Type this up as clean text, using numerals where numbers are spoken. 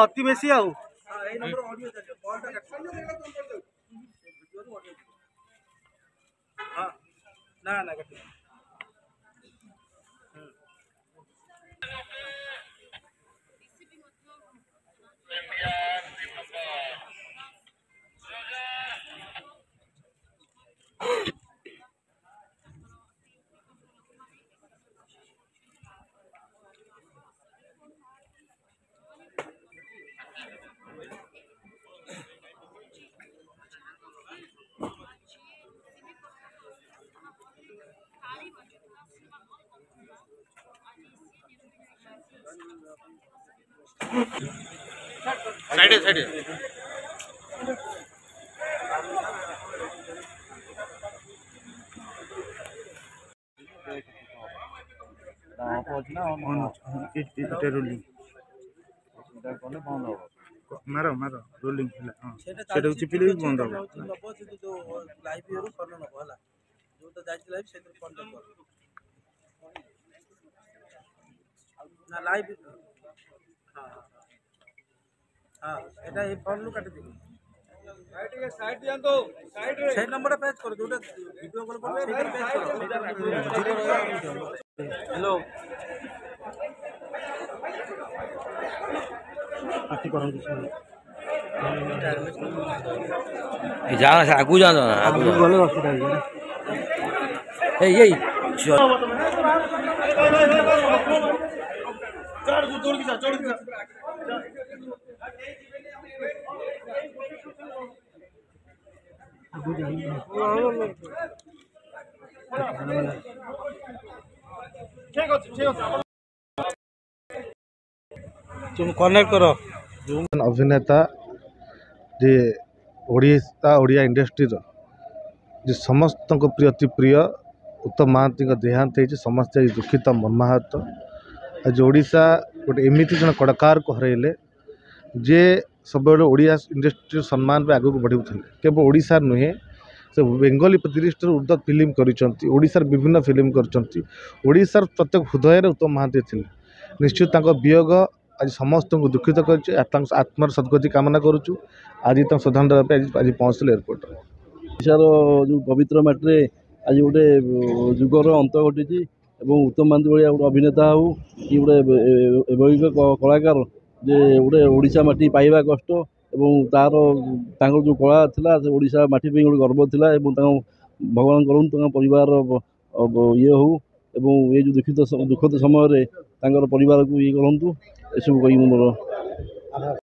अति बेसी आ साइड मार मार रोलिंग चिपिले भी बंद हम लाइव हाँ एटा ए फोन लु काट दे साइड दिया तो साइड नंबर पेज कर जोटा वीडियो कॉल कर पेज करो हेलो पार्टी करन जा आगु जा आगु गले असुविधा है ए जोड़ की तुम कनेक्ट करो अभिनेता जे ओडिया इंडस्ट्री जे समस्त प्रिय अति प्रिय उत्तम महांती देहांत हो समस्त दुखित मर्माहत आज ओडिशा गोटे एमती जन कलाकार को हरइले जे सब ओडिया इंडस्ट्री सम्मान पे आगू बढ़ुले केवल ओडिशा नुहे से बेंगली 30 उर्दू फिल्म कर विभिन्न फिल्म कर प्रत्येक हृदय उत्तम महांती थे निश्चित वियोग आज समस्त को दुखित कर आत्मार सद्गति कामना करुचु आज श्रद्धांजलि आज पहुँचल एयरपोर्ट ओडिशार जो पवित्र माटी आज गोटे जुगर अंत घटी उत्तम महांती भाया गोटे अभिनेता हो कि गोटे कलाकार जे गोटे ओडिशा माटी पाइबा कष्ट एवं तार जो कला था ओडिशा माटी गोटे गर्व था भगवान करूँ परिवार ये हो एवं ये जो दुखद समय परिवार को ये करूँ एसबू कही मोर